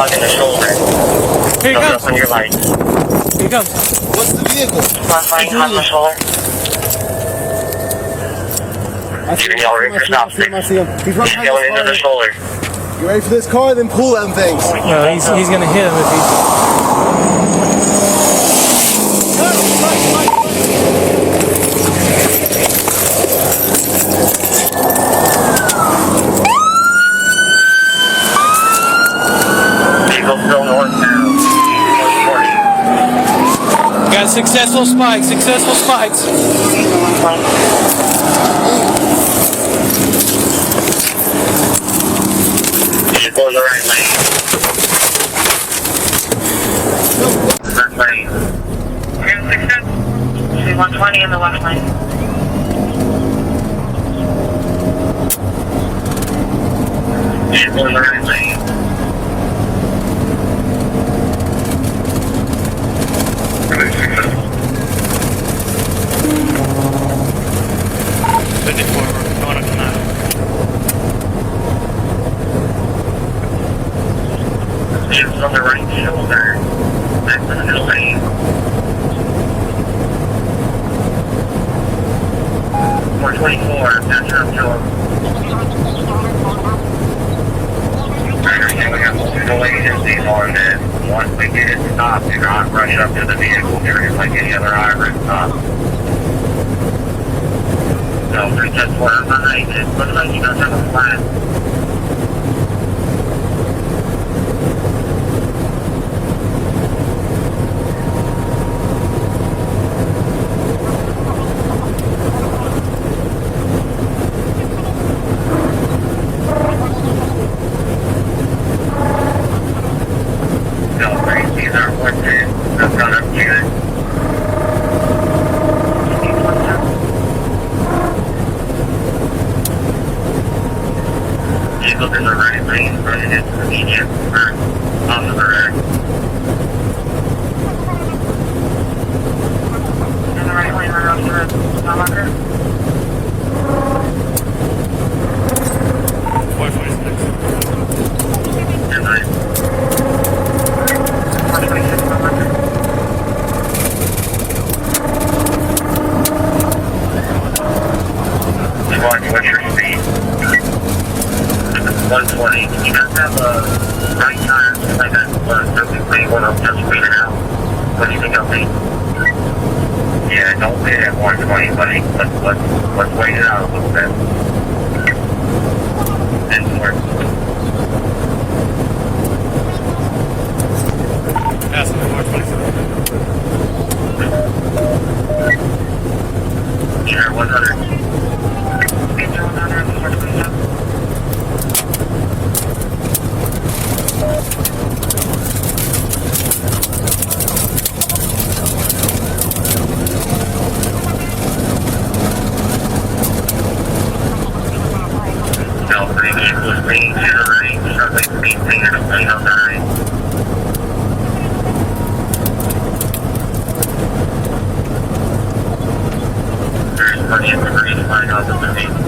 Hug in the shoulder. Here he comes. On your light. Here he comes. What's the vehicle? Left lane, hug in the shoulder. Giving y'all Rick stop. I see him. He's running He's going into the shoulder. You ready for this car? Then pull them things. No, he's gonna hit him if Vehicle still north now. got successful spikes. Successful spikes. Vehicle in the right lane. Left lane. Here's success. See 120 in the left lane. Vehicle in the right lane. Really successful. 54, going up to 9. Vehicle's on the right shoulder. Back to the middle lane. 424, that's your door. Understand we have multiple agencies on this. Once we get it stopped, do not rush up to the vehicle. There is like any other hybrid stop. So, there's just one behind it. Looks like you guys have a flat. These aren't worth it. That's not up to you. Vehicles in the right lane running into the median or onto the right. In the right lane, right off the road. Coworker. 426. In the right. 126, Coworker. What's your speed? 120. You guys have a right turn, like that, perfectly 1 just speeding out. What do you think I'll be? Yeah, don't be at 120, buddy. Let's wait it out a little bit. And work. That's 427. Sure, 100. Speeds are 100, 427. No, pretty vehicle is being to the right, so they can be cleaner to play on the right. There's plenty of debris flying off of the vehicle.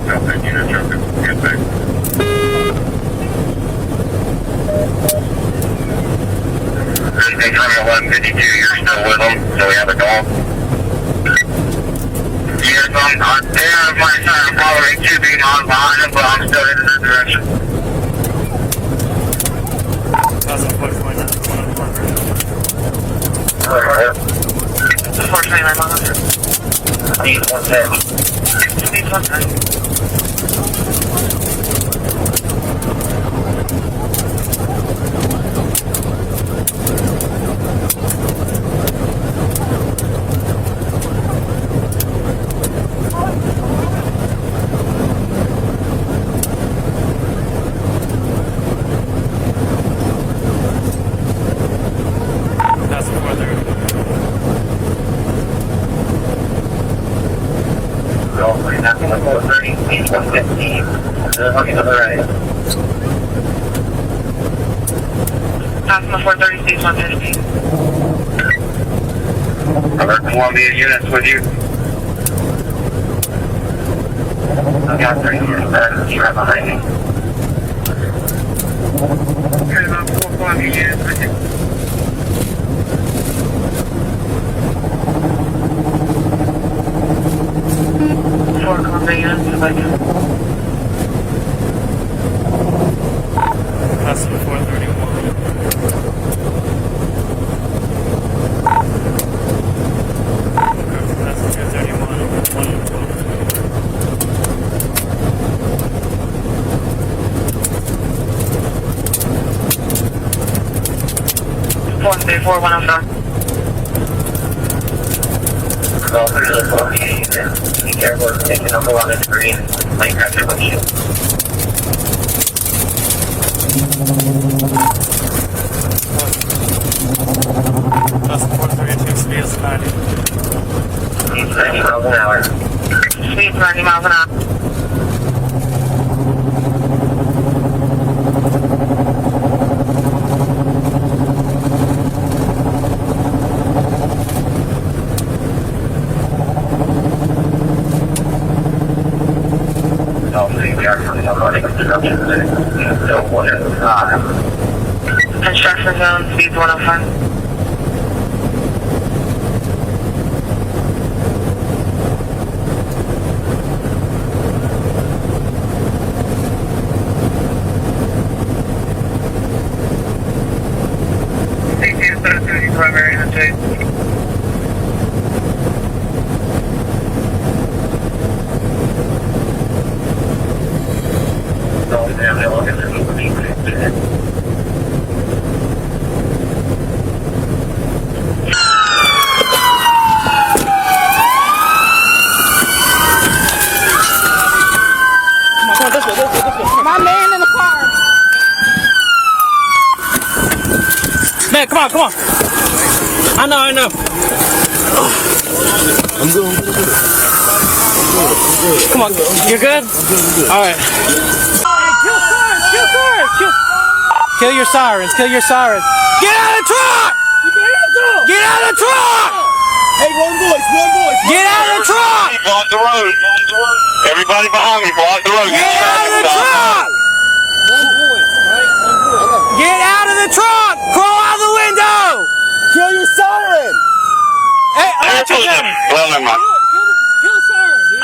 Jump in, unit, jump in, get back. Anything coming 1152, you're still with them, so we have a dog. Yes, I'm there on my side, I'm following you, being on behind him, but I'm still in that direction. That's 429. Alright. 429, I'm on 100. Speed 110. Speed 110. That's 430. So, we're not going to go 30, speed 115. Looking to the right. Passing the 430, speed 115. Alert Columbia units with you. I got 3 units right behind me. That's 431. That's 231. 112. 134, 107. Go through the location. Be careful of taking up along the screen. Like grab your windshield. That's 432. Speed is 90. Speed 90 miles an hour. Speed 90 miles an hour. We are coming up on a construction zone. So 105. Construction zone, speed 105. Primary interstate. My man in the car. Man, come on, come on. I know. I'm good. Come on, you're good? All right. Kill your sirens. Get out of the truck! Get out of the truck! Hey, one voice. Get out of the truck! Block the road. Everybody behind me, block the road. Get out of the truck! Get out of the truck! Crawl out the window! Kill your siren! Hey, Alachua County! Well, never mind. Kill the siren, dude.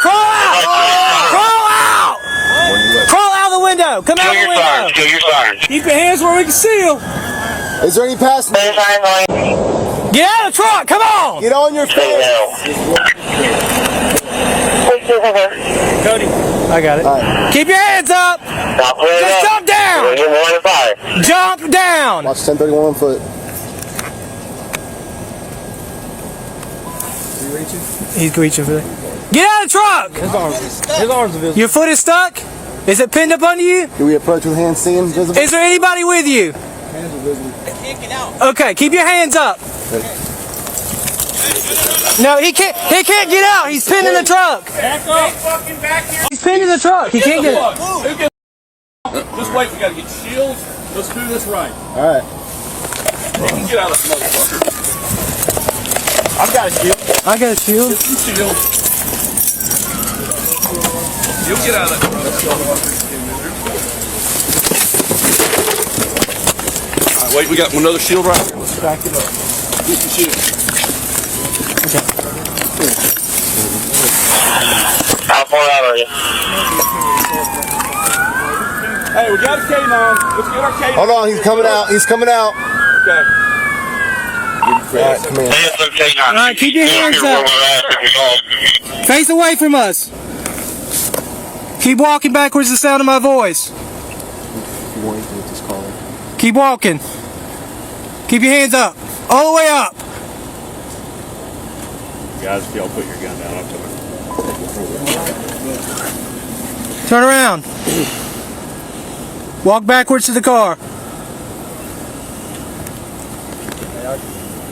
Crawl out! Crawl out! Crawl out the window! Come out the window! Kill your sirens. Keep your hands where we can see you! Is there any passengers? Get out of the truck! Come on! Get on your face! Cody, I got it. Right. Keep your hands up! Just jump down! Jump down! Watch 1031 on foot. He's reaching for that. Get out of the truck! His arms are visible. Your foot is stuck? Is it pinned up under you? Do we approach with hands seen visible? Is there anybody with you? Hands are visible. Okay, keep your hands up. No, he can't get out. He's pinned in the truck. Back up. Fucking back here. He's pinned in the truck. He can't get out. Just wait, we gotta get shields. Let's do this right. Alright. You can get out of this motherfucker. I've got a shield. I got a shield. Get some shields. You'll get out of that motherfucker. Alright, wait, we got another shield right here. Let's back it up. Get the shield. How far out are you? Hey, we got a K9. Let's get our K9. Hold on, he's coming out. He's coming out. Okay. Alright, come in. All right, keep your hands up. Face away from us. Keep walking backwards the sound of my voice. Keep walking. Keep your hands up. All the way up. Guys, if y'all put your gun down, I'll come in. Turn around. Walk backwards to the car.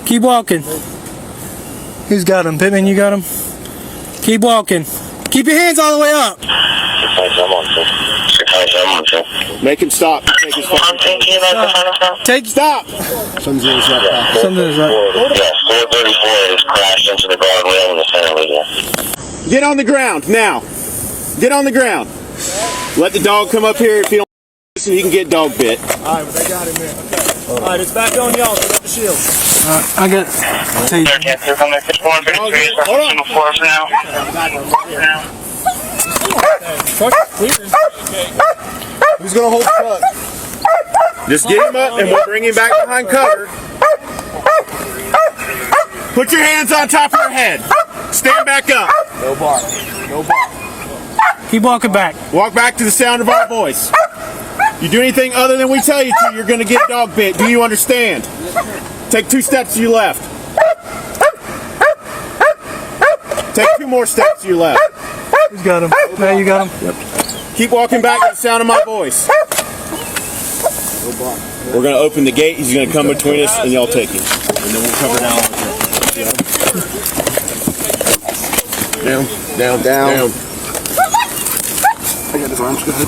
Keep walking. Who's got him? Pittman, you got him? Keep walking. Keep your hands all the way up. Make him stop. Make him stop. Stop. Something's not back. Something's right. Yeah, 434 is crashed into the guardrail in the center legal. Get on the ground now. Get on the ground. Let the dog come up here. If you don't listen, he can get dog bit. Alright, but they got him there. Alright, it's back on y'all. Put up the shield. Alright, I got it. Who's gonna hold the truck? Just get him up and we'll bring him back behind cover. Put your hands on top of your head. Stand back up. No bark. No bark. Keep walking back. Walk back to the sound of our voice. You do anything other than we tell you to, you're going to get dog bit. Do you understand? Take 2 steps to your left. Take 2 more steps to your left. Who's got him? Now you got him. Yep. Keep walking back to the sound of my voice. We're going to open the gate. He's going to come between us and y'all take him. And then we'll cover down. Down. Down. I got his arms. Go ahead.